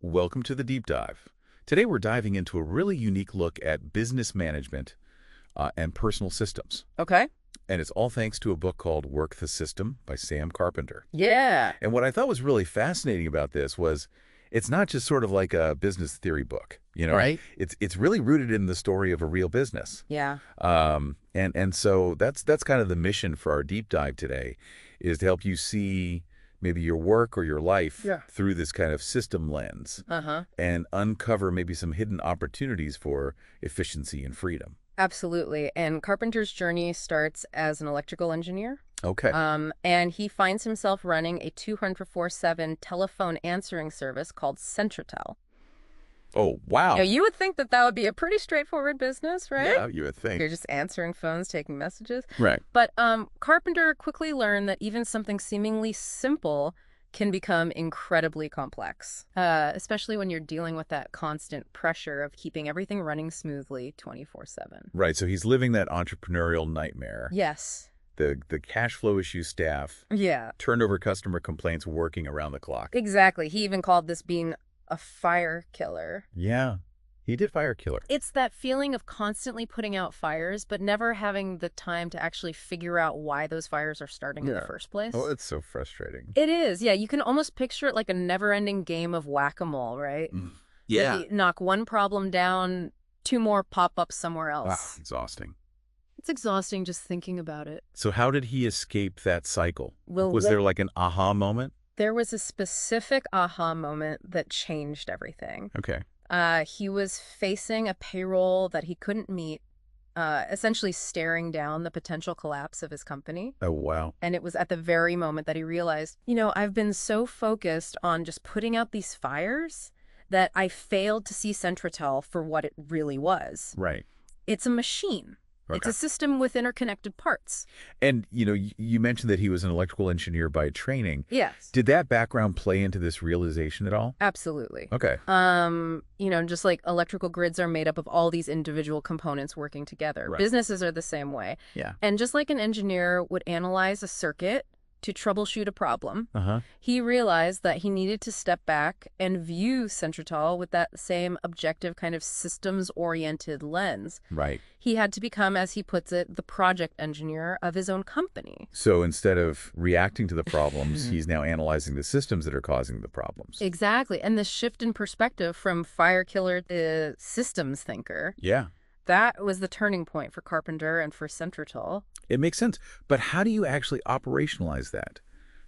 Welcome to the Deep Dive. Today we're diving into a really unique look at business management and personal systems. Okay. And it's all thanks to a book called Work the System by Sam Carpenter. Yeah. And what I thought was really fascinating about this was it's not just sort of like a business theory book, you know? Right. It's really rooted in the story of a real business. Yeah. And so that's kind of the mission for our deep dive today, is to help you see maybe your work or your life through this kind of system lens and uncover maybe some hidden opportunities for efficiency and freedom. Absolutely. And Carpenter's journey starts as an electrical engineer. Okay. And he finds himself running a 24/7 telephone answering service called Centratel. Oh, wow. Now, you would think that that would be a pretty straightforward business, right? Yeah, you would think. You're just answering phones, taking messages. Right. But Carpenter quickly learned that even something seemingly simple can become incredibly complex, especially when you're dealing with that constant pressure of keeping everything running smoothly 24/7. Right, so he's living that entrepreneurial nightmare. Yes. The cash flow issue staff, Yeah. turnover customer complaints working around the clock. Exactly. He even called this being a fire killer. Yeah, he did fire killer. It's that feeling of constantly putting out fires, but never having the time to actually figure out why those fires are starting in the first place. Oh, it's so frustrating. It is. Yeah, you can almost picture it like a never-ending game of whack-a-mole, right? Yeah. Like you knock one problem down, two more pop up somewhere else. Wow, exhausting. It's exhausting just thinking about it. So how did he escape that cycle? Well, Was there like an aha moment? There was a specific aha moment that changed everything. Okay. He was facing a payroll that he couldn't meet, essentially staring down the potential collapse of his company. Oh, wow. And it was at the very moment that he realized, I've been so focused on just putting out these fires that I failed to see Centratel for what it really was. Right. It's a machine. Okay. It's a system with interconnected parts. And, you mentioned that he was an electrical engineer by training. Yes. Did that background play into this realization at all? Absolutely. Okay. Just like electrical grids are made up of all these individual components working together. Right. Businesses are the same way. Yeah. And just like an engineer would analyze a circuit to troubleshoot a problem, he realized that he needed to step back and view Centratel with that same objective kind of systems-oriented lens. Right. He had to become, as he puts it, the project engineer of his own company. So instead of reacting to the problems, he's now analyzing the systems that are causing the problems. Exactly. And the shift in perspective from fire killer to systems thinker. Yeah. That was the turning point for Carpenter and for Centratel. It makes sense. But how do you actually operationalize that?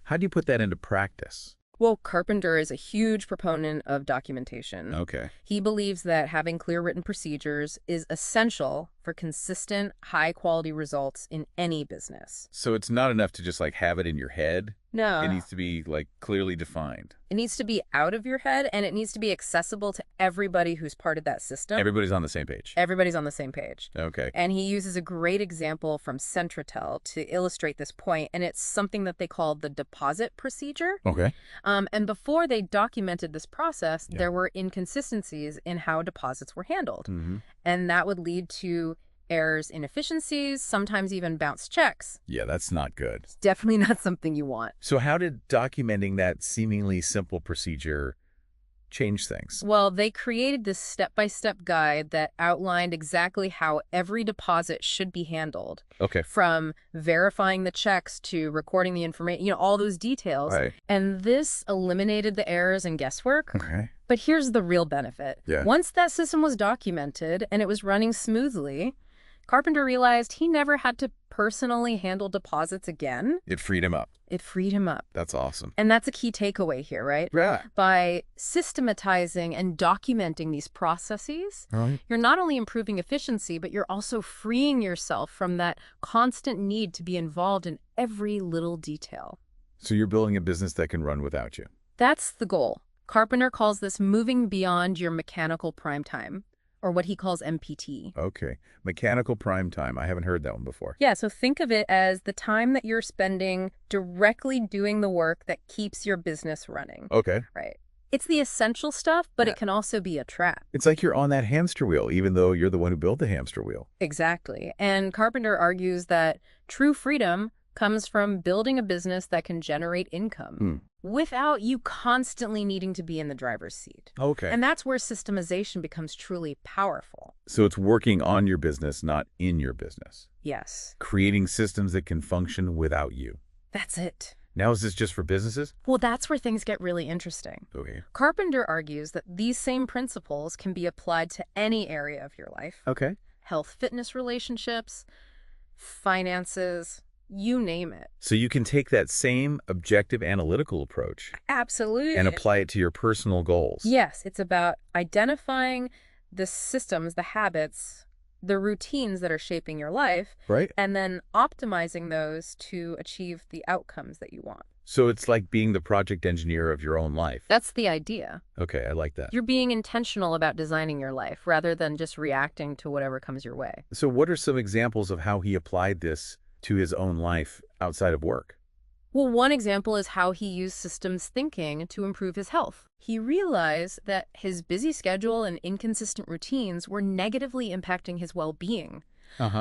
How do you put that into practice? Well, Carpenter is a huge proponent of documentation. Okay. He believes that having clear written procedures is essential for consistent, high-quality results in any business. So it's not enough to just have it in your head? No. It needs to be clearly defined. It needs to be out of your head, and it needs to be accessible to everybody who's part of that system. Everybody's on the same page. Everybody's on the same page. Okay. And he uses a great example from Centratel to illustrate this point, and it's something that they call the deposit procedure. Okay. And before they documented this process, there were inconsistencies in how deposits were handled. And that would lead to errors, inefficiencies, sometimes even bounced checks. Yeah, that's not good. It's definitely not something you want. So how did documenting that seemingly simple procedure change things? Well, they created this step-by-step guide that outlined exactly how every deposit should be handled. Okay. From verifying the checks to recording the information, all those details. Right. And this eliminated the errors and guesswork. Okay. But here's the real benefit. Yeah. Once that system was documented and it was running smoothly, Carpenter realized he never had to personally handle deposits again. It freed him up. It freed him up. That's awesome. And that's a key takeaway here, right? Yeah. By systematizing and documenting these processes, you're not only improving efficiency, but you're also freeing yourself from that constant need to be involved in every little detail. So you're building a business that can run without you. That's the goal. Carpenter calls this moving beyond your mechanical prime time, or what he calls MPT. Okay. Mechanical prime time. I haven't heard that one before. Yeah, so think of it as the time that you're spending directly doing the work that keeps your business running. Okay. Right. It's the essential stuff, but it can also be a trap. It's like you're on that hamster wheel, even though you're the one who built the hamster wheel. Exactly. And Carpenter argues that true freedom comes from building a business that can generate income. without you constantly needing to be in the driver's seat. Okay. And that's where systemization becomes truly powerful. So it's working on your business, not in your business. Yes. Creating systems that can function without you. That's it. Now, is this just for businesses? Well, that's where things get really interesting. Okay. Carpenter argues that these same principles can be applied to any area of your life. Okay. Health, fitness, relationships, finances, you name it. So you can take that same objective analytical approach Absolutely. and apply it to your personal goals. Yes, it's about identifying the systems, the habits, the routines that are shaping your life, Right. and then optimizing those to achieve the outcomes that you want. So it's like being the project engineer of your own life. That's the idea. Okay, I like that. You're being intentional about designing your life rather than just reacting to whatever comes your way. So what are some examples of how he applied this to his own life outside of work? Well, one example is how he used systems thinking to improve his health. He realized that his busy schedule and inconsistent routines were negatively impacting his well-being.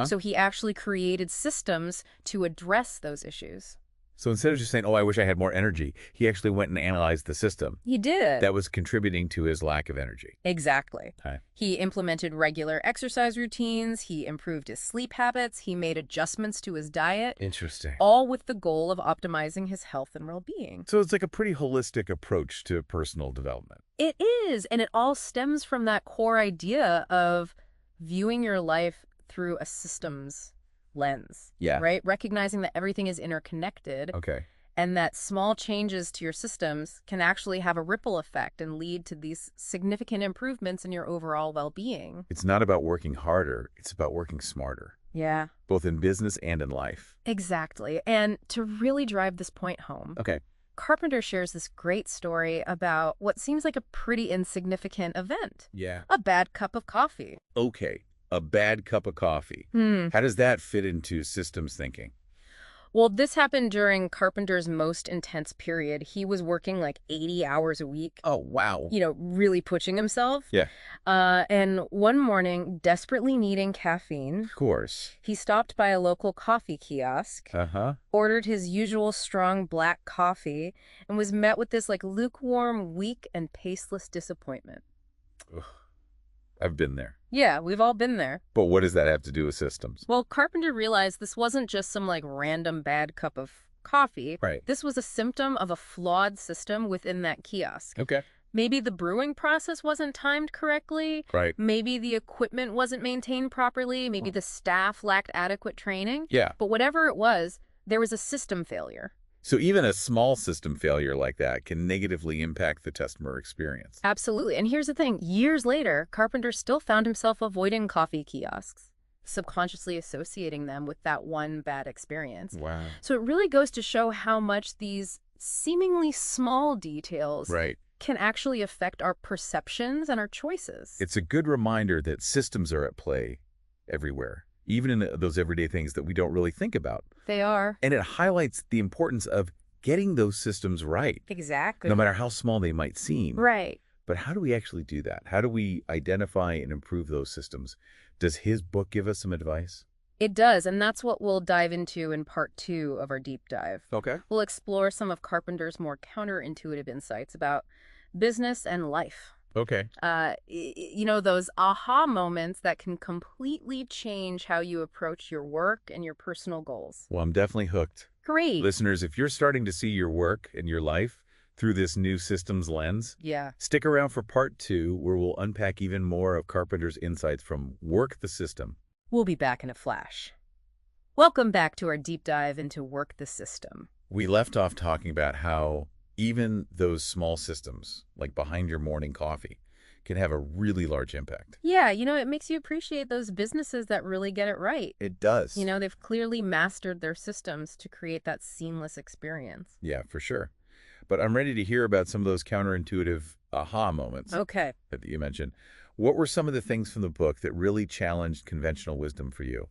So he actually created systems to address those issues. So instead of just saying, oh, I wish I had more energy, he actually went and analyzed the system He did. that was contributing to his lack of energy. Exactly. Okay. He implemented regular exercise routines, he improved his sleep habits, he made adjustments to his diet, Interesting. all with the goal of optimizing his health and well-being. So it's like a pretty holistic approach to personal development. It is, and it all stems from that core idea of viewing your life through a systems lens. Yeah. Right? Recognizing that everything is interconnected Okay. and that small changes to your systems can actually have a ripple effect and lead to these significant improvements in your overall well-being. It's not about working harder, it's about working smarter, Yeah. both in business and in life. Exactly. And to really drive this point home, Okay. Carpenter shares this great story about what seems like a pretty insignificant event. Yeah. A bad cup of coffee. Okay. A bad cup of coffee. How does that fit into systems thinking? Well, this happened during Carpenter's most intense period. He was working like 80 hours a week. Oh, wow. Really pushing himself. Yeah. And one morning, desperately needing caffeine, Of course. he stopped by a local coffee kiosk, ordered his usual strong black coffee, and was met with this like lukewarm, weak, and tasteless disappointment. Ugh. I've been there. Yeah, we've all been there. But what does that have to do with systems? Well, Carpenter realized this wasn't just some like random bad cup of coffee. Right. This was a symptom of a flawed system within that kiosk. Okay. Maybe the brewing process wasn't timed correctly. Right. Maybe the equipment wasn't maintained properly. Maybe the staff lacked adequate training. Yeah. But whatever it was, there was a system failure. So even a small system failure like that can negatively impact the customer experience. Absolutely. And here's the thing. Years later, Carpenter still found himself avoiding coffee kiosks, subconsciously associating them with that one bad experience. Wow. So it really goes to show how much these seemingly small details Right. can actually affect our perceptions and our choices. It's a good reminder that systems are at play everywhere, even in those everyday things that we don't really think about. They are. And it highlights the importance of getting those systems right, Exactly. no matter how small they might seem. Right. But how do we actually do that? How do we identify and improve those systems? Does his book give us some advice? It does, and that's what we'll dive into in part 2 of our deep dive. Okay. We'll explore some of Carpenter's more counterintuitive insights about business and life. Okay. Those aha moments that can completely change how you approach your work and your personal goals. Well, I'm definitely hooked. Great. Listeners, if you're starting to see your work and your life through this new systems lens, Yeah. stick around for part 2, where we'll unpack even more of Carpenter's insights from Work the System. We'll be back in a flash. Welcome back to our deep dive into Work the System. We left off talking about how even those small systems, like behind your morning coffee, can have a really large impact. Yeah, it makes you appreciate those businesses that really get it right. It does. They've clearly mastered their systems to create that seamless experience. Yeah, for sure. But I'm ready to hear about some of those counterintuitive aha moments Okay. that you mentioned. What were some of the things from the book that really challenged conventional wisdom for you?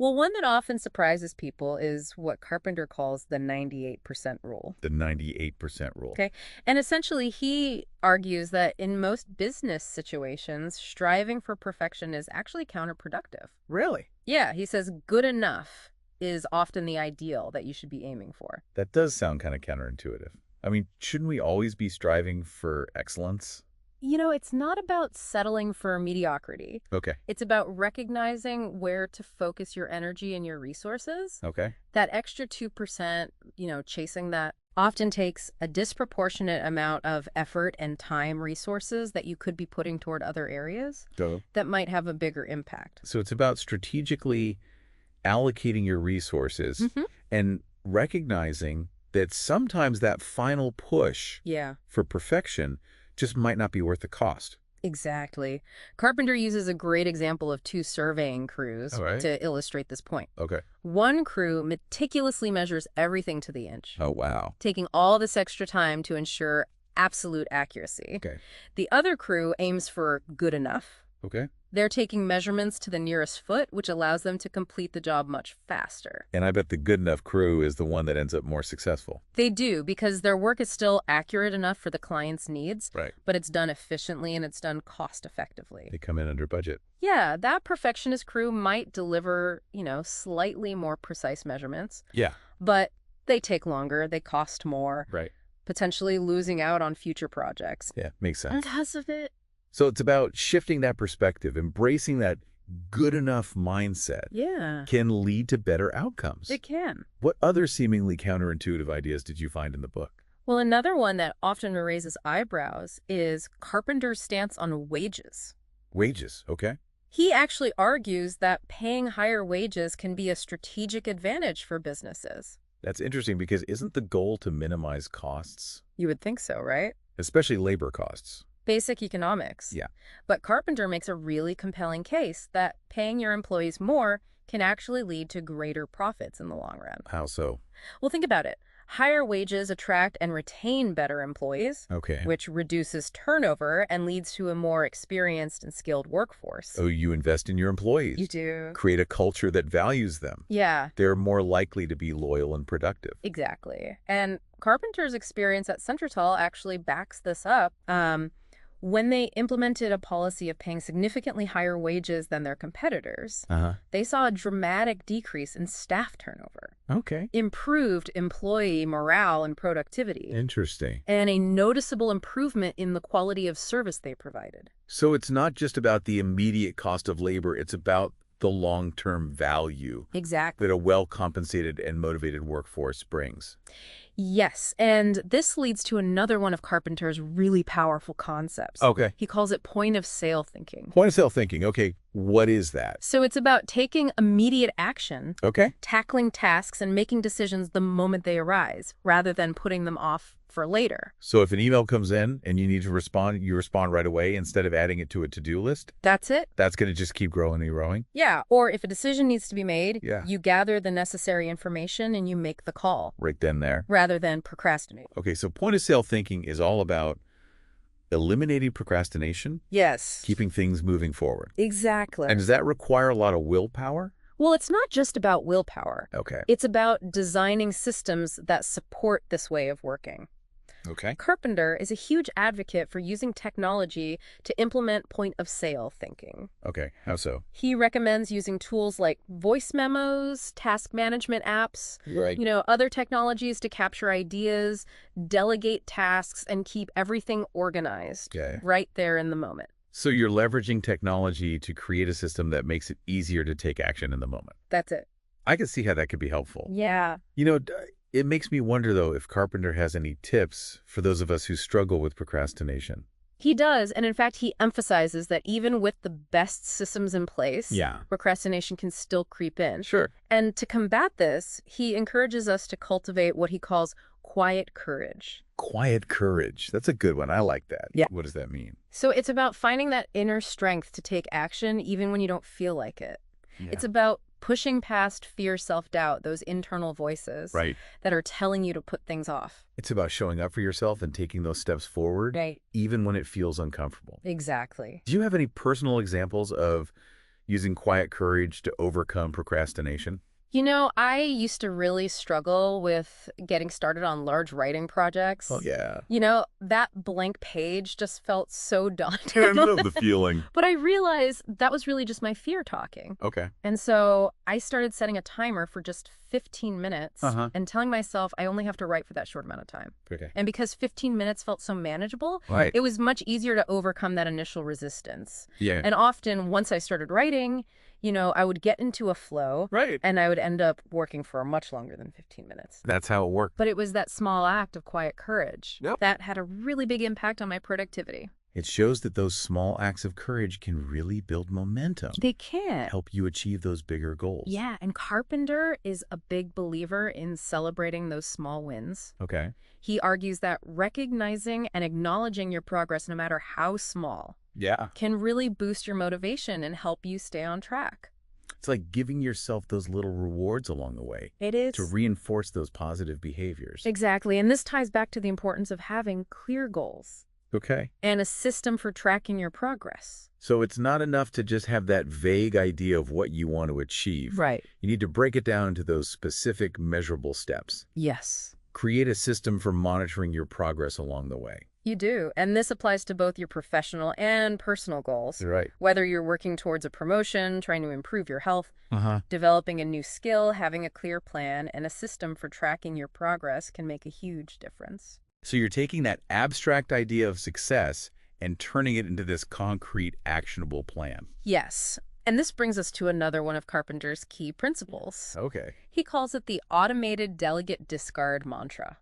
Well, one that often surprises people is what Carpenter calls the 98% rule. The 98% rule. Okay. And essentially, he argues that in most business situations, striving for perfection is actually counterproductive. Really? Yeah, he says good enough is often the ideal that you should be aiming for. That does sound kind of counterintuitive. I mean, shouldn't we always be striving for excellence? It's not about settling for mediocrity. Okay. It's about recognizing where to focus your energy and your resources. Okay. That extra 2%, chasing that often takes a disproportionate amount of effort and time resources that you could be putting toward other areas that might have a bigger impact. So it's about strategically allocating your resources and recognizing that sometimes that final push for perfection just might not be worth the cost. Exactly. Carpenter uses a great example of two surveying crews to illustrate this point. Okay. One crew meticulously measures everything to the inch. Oh, wow. Taking all this extra time to ensure absolute accuracy. Okay. The other crew aims for good enough. Okay. They're taking measurements to the nearest foot, which allows them to complete the job much faster. And I bet the good enough crew is the one that ends up more successful. They do, because their work is still accurate enough for the client's needs, Right. but it's done efficiently and it's done cost-effectively. They come in under budget. Yeah, that perfectionist crew might deliver, slightly more precise measurements. Yeah. But they take longer, they cost more. Right. Potentially losing out on future projects. Yeah, makes sense. Because of it. So it's about shifting that perspective, embracing that good enough mindset. Yeah. Can lead to better outcomes. It can. What other seemingly counterintuitive ideas did you find in the book? Well, another one that often raises eyebrows is Carpenter's stance on wages. Wages, okay. He actually argues that paying higher wages can be a strategic advantage for businesses. That's interesting because isn't the goal to minimize costs? You would think so, right? Especially labor costs. Basic economics. Yeah. But Carpenter makes a really compelling case that paying your employees more can actually lead to greater profits in the long run. How so? Well, think about it. Higher wages attract and retain better employees, which reduces turnover and leads to a more experienced and skilled workforce. Oh, you invest in your employees. You do. Create a culture that values them. Yeah. They're more likely to be loyal and productive. Exactly. And Carpenter's experience at Centratel actually backs this up. When they implemented a policy of paying significantly higher wages than their competitors, they saw a dramatic decrease in staff turnover. Okay. Improved employee morale and productivity. Interesting. And a noticeable improvement in the quality of service they provided. So it's not just about the immediate cost of labor, it's about the long-term value that a well-compensated and motivated workforce brings. Yes, and this leads to another one of Carpenter's really powerful concepts. Okay. He calls it point-of-sale thinking. Point-of-sale thinking. Okay, what is that? So it's about taking immediate action, Okay. tackling tasks and making decisions the moment they arise, rather than putting them off for later. So if an email comes in and you need to respond, you respond right away instead of adding it to a to-do list? That's it. That's going to just keep growing and growing? Yeah, or if a decision needs to be made, Yeah. you gather the necessary information and you make the call. Right then there. Rather than procrastinate. Okay, so point-of-sale thinking is all about eliminating procrastination? Yes. Keeping things moving forward. Exactly. And does that require a lot of willpower? Well, it's not just about willpower. Okay. It's about designing systems that support this way of working. Okay. Carpenter is a huge advocate for using technology to implement point-of-sale thinking. Okay, how so? He recommends using tools like voice memos, task management apps, Right. Other technologies to capture ideas, delegate tasks, and keep everything organized right there in the moment. So you're leveraging technology to create a system that makes it easier to take action in the moment. That's it. I can see how that could be helpful. Yeah. It makes me wonder, though, if Carpenter has any tips for those of us who struggle with procrastination. He does, and in fact, he emphasizes that even with the best systems in place, procrastination can still creep in. Sure. And to combat this, he encourages us to cultivate what he calls quiet courage. Quiet courage. That's a good one. I like that. Yeah. What does that mean? So it's about finding that inner strength to take action even when you don't feel like it. Yeah. It's about pushing past fear, self-doubt, those internal voices that are telling you to put things off. It's about showing up for yourself and taking those steps forward, even when it feels uncomfortable. Exactly. Do you have any personal examples of using quiet courage to overcome procrastination? You know, I used to really struggle with getting started on large writing Oh, projects. yeah. You know, that blank page just felt so I daunting. know the feeling. But I realized that was really just my fear talking. Okay. And so I started setting a timer for just 15 minutes Uh-huh. and telling myself I only have to write for that short amount of time. Okay. And because 15 minutes felt so manageable, Right. it was much easier to overcome that initial resistance. Yeah. And often, once I started writing, you know, I would get into a flow. Right. And I would end up working for much longer than 15 minutes. That's how it worked. But it was that small act of quiet courage that had a really big impact on my productivity. It shows that those small acts of courage can really build momentum. They can. Help you achieve those bigger goals. Yeah, and Carpenter is a big believer in celebrating those small wins. Okay. He argues that recognizing and acknowledging your progress, no matter how small, can really boost your motivation and help you stay on track. It's like giving yourself those little rewards along the way. It is. To reinforce those positive behaviors. Exactly, and this ties back to the importance of having clear goals. Okay. And a system for tracking your progress. So it's not enough to just have that vague idea of what you want to achieve. Right. You need to break it down into those specific measurable steps. Yes. Create a system for monitoring your progress along the way. You do, and this applies to both your professional and personal goals. Right. Whether you're working towards a promotion, trying to improve your health, developing a new skill, having a clear plan, and a system for tracking your progress can make a huge difference. So you're taking that abstract idea of success and turning it into this concrete, actionable plan. Yes, and this brings us to another one of Carpenter's key principles. Okay. He calls it the automated delegate discard mantra.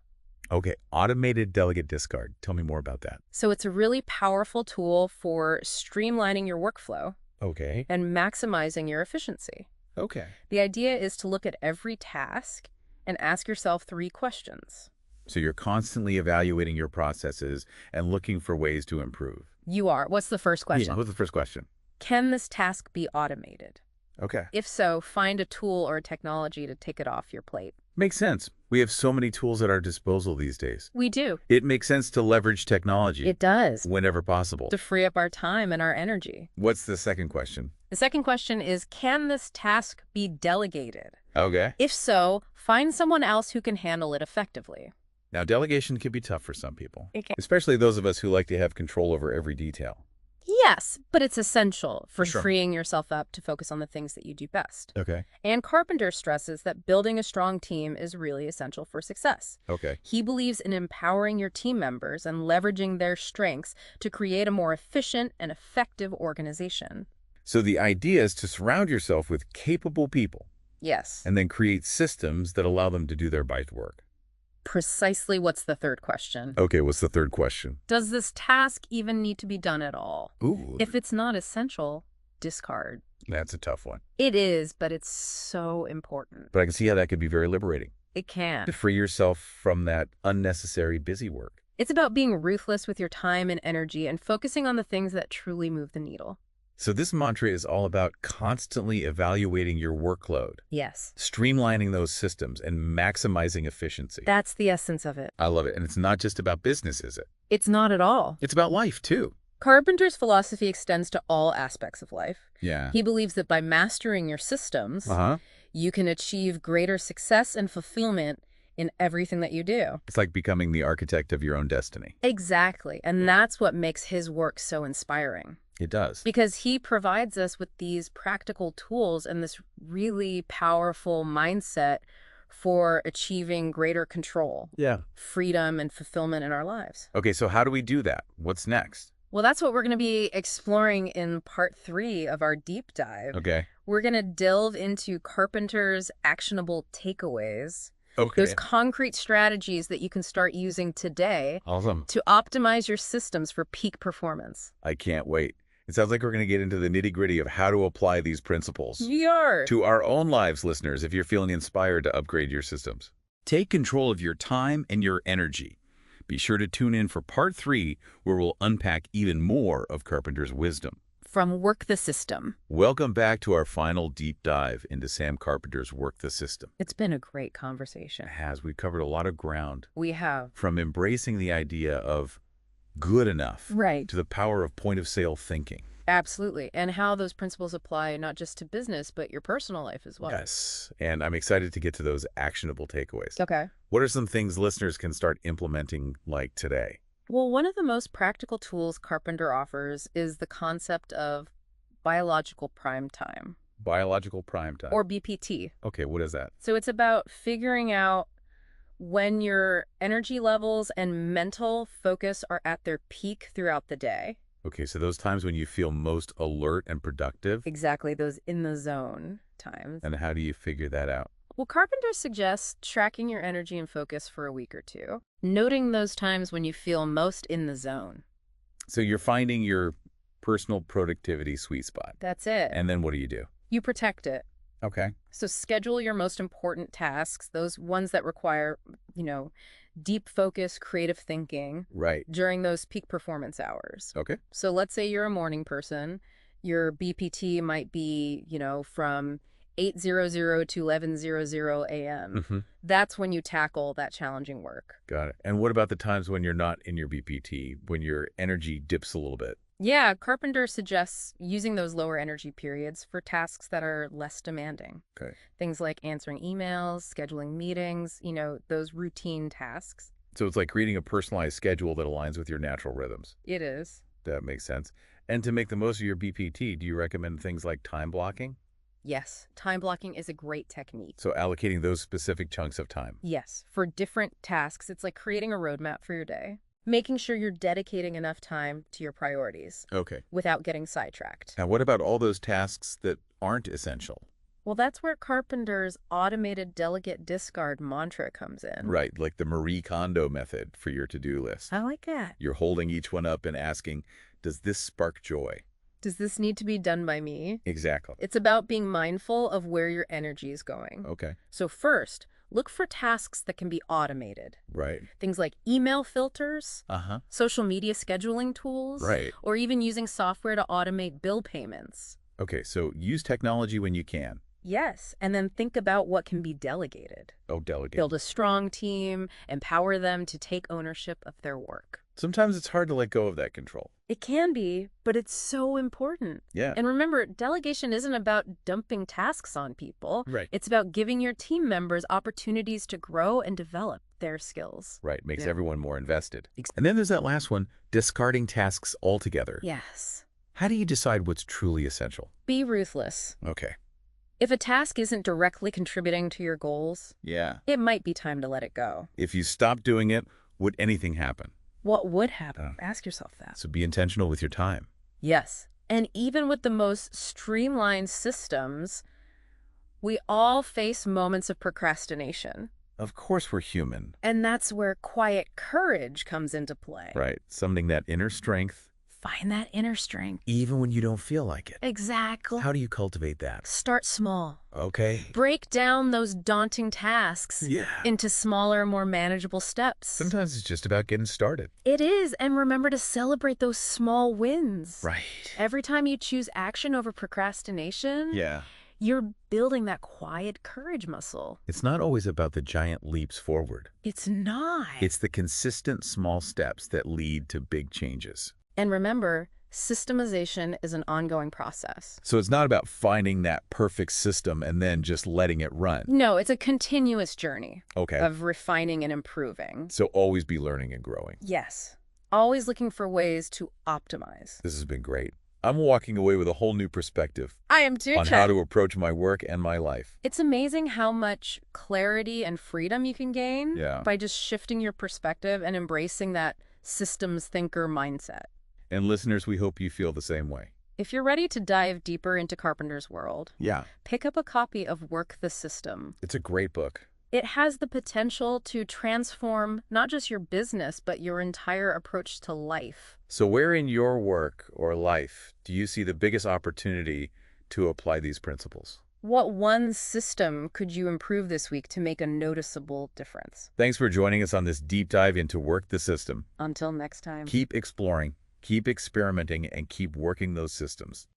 Okay, automated delegate discard. Tell me more about that. So it's a really powerful tool for streamlining your workflow. Okay. And maximizing your efficiency. Okay. The idea is to look at every task and ask yourself 3 questions. So you're constantly evaluating your processes and looking for ways to improve. You are. What's the first question? Yeah, what's the first question? Can this task be automated? Okay. If so, find a tool or a technology to take it off your plate. Makes sense. We have so many tools at our disposal these days. We do. It makes sense to leverage technology. It does. Whenever possible. To free up our time and our energy. What's the second question? The second question is, can this task be delegated? Okay. If so, find someone else who can handle it effectively. Now, delegation can be tough for some people, It can. especially those of us who like to have control over every detail. Yes, but it's essential for Sure. freeing yourself up to focus on the things that you do best. Okay. And Carpenter stresses that building a strong team is really essential for success. Okay. He believes in empowering your team members and leveraging their strengths to create a more efficient and effective organization. So the idea is to surround yourself with capable people Yes. and then create systems that allow them to do their best work. Precisely what's the third question? Okay, what's the third question? Does this task even need to be done at all? Ooh, If it's not essential, discard. that's a tough one. It is, but it's so important. But I can see how that could be very liberating. It can. To free yourself from that unnecessary busy work. It's about being ruthless with your time and energy and focusing on the things that truly move the needle. So this mantra is all about constantly evaluating your workload, Yes. streamlining those systems, and maximizing efficiency. That's the essence of it. I love it. And it's not just about business, is it? It's not at all. It's about life, too. Carpenter's philosophy extends to all aspects of life. Yeah. He believes that by mastering your systems, Uh-huh. you can achieve greater success and fulfillment in everything that you do. It's like becoming the architect of your own destiny. Exactly. And that's what makes his work so inspiring. It does. Because he provides us with these practical tools and this really powerful mindset for achieving greater control, Yeah. freedom, and fulfillment in our lives. Okay, so how do we do that? What's next? Well, that's what we're going to be exploring in part 3 of our deep dive. Okay. We're going to delve into Carpenter's actionable takeaways, Okay. those concrete strategies that you can start using today Awesome. to optimize your systems for peak performance. I can't wait. It sounds like we're going to get into the nitty-gritty of how to apply these principles Yarr! to our own lives, listeners, if you're feeling inspired to upgrade your systems. Take control of your time and your energy. Be sure to tune in for part 3, where we'll unpack even more of Carpenter's wisdom. From Work the System. Welcome back to our final deep dive into Sam Carpenter's Work the System. It's been a great conversation. We've covered a lot of ground, We have. from embracing the idea of good enough Right. to the power of point-of-sale thinking. Absolutely. And how those principles apply not just to business, but your personal life as well. Yes, and I'm excited to get to those actionable takeaways. Okay. What are some things listeners can start implementing like today? Well, one of the most practical tools Carpenter offers is the concept of biological prime time, Biological prime time. or BPT. Okay, what is that? So it's about figuring out when your energy levels and mental focus are at their peak throughout the day. Okay, so those times when you feel most alert and productive. Exactly, those in the zone times. And how do you figure that out? Well, Carpenter suggests tracking your energy and focus for a week or two, noting those times when you feel most in the zone. So you're finding your personal productivity sweet spot. That's it. And then what do you do? You protect it. Okay. So schedule your most important tasks, those ones that require, deep focus, creative thinking, Right. during those peak performance hours. Okay. So let's say you're a morning person. Your BPT might be, from 8:00 to 11:00 a.m. Mm-hmm. That's when you tackle that challenging work. Got it. And what about the times when you're not in your BPT, when your energy dips a little bit? Yeah, Carpenter suggests using those lower energy periods for tasks that are less demanding. Okay. Things like answering emails, scheduling meetings, those routine tasks. So it's like creating a personalized schedule that aligns with your natural rhythms. It is. That makes sense. And to make the most of your BPT, do you recommend things like time blocking? Yes, time blocking is a great technique. So allocating those specific chunks of time. Yes, for different tasks, it's like creating a roadmap for your day. Making sure you're dedicating enough time to your priorities Okay. without getting sidetracked. Now, what about all those tasks that aren't essential? Well, that's where Carpenter's automated delegate discard mantra comes in. Right, like the Marie Kondo method for your to-do list. I like that. You're holding each one up and asking, does this spark joy? Does this need to be done by me? Exactly. It's about being mindful of where your energy is going. Okay. So first, look for tasks that can be automated. Right. Things like email filters, Uh-huh. social media scheduling tools, Right. or even using software to automate bill payments. Okay, so use technology when you can. Yes, and then think about what can be delegated. Oh, delegate. Build a strong team, empower them to take ownership of their work. Sometimes it's hard to let go of that control. It can be, but it's so important. Yeah. And remember, delegation isn't about dumping tasks on people. Right. It's about giving your team members opportunities to grow and develop their skills. Right, makes Yeah. everyone more invested. And then there's that last one, discarding tasks altogether. Yes. How do you decide what's truly essential? Be ruthless. Okay. If a task isn't directly contributing to your goals, Yeah. it might be time to let it go. If you stop doing it, would anything happen? What would happen? Ask yourself that. So be intentional with your time. Yes. And even with the most streamlined systems, we all face moments of procrastination. Of course we're human. And that's where quiet courage comes into play. Right. Summoning that inner strength. Find that inner strength. Even when you don't feel like it. Exactly. How do you cultivate that? Start small. Okay. Break down those daunting tasks into smaller, more manageable steps. Sometimes it's just about getting started. It is. And remember to celebrate those small wins. Right. Every time you choose action over procrastination, you're building that quiet courage muscle. It's not always about the giant leaps forward. It's not. It's the consistent small steps that lead to big changes. And remember, systemization is an ongoing process. So it's not about finding that perfect system and then just letting it run. No, it's a continuous journey Okay. of refining and improving. So always be learning and growing. Yes. Always looking for ways to optimize. This has been great. I'm walking away with a whole new perspective I am too, on how to approach my work and my life. It's amazing how much clarity and freedom you can gain by just shifting your perspective and embracing that systems thinker mindset. And listeners, we hope you feel the same way. If you're ready to dive deeper into Carpenter's world, Yeah. pick up a copy of Work the System. It's a great book. It has the potential to transform not just your business, but your entire approach to life. So where in your work or life do you see the biggest opportunity to apply these principles? What one system could you improve this week to make a noticeable difference? Thanks for joining us on this deep dive into Work the System. Until next time. Keep exploring, keep experimenting, and keep working those systems.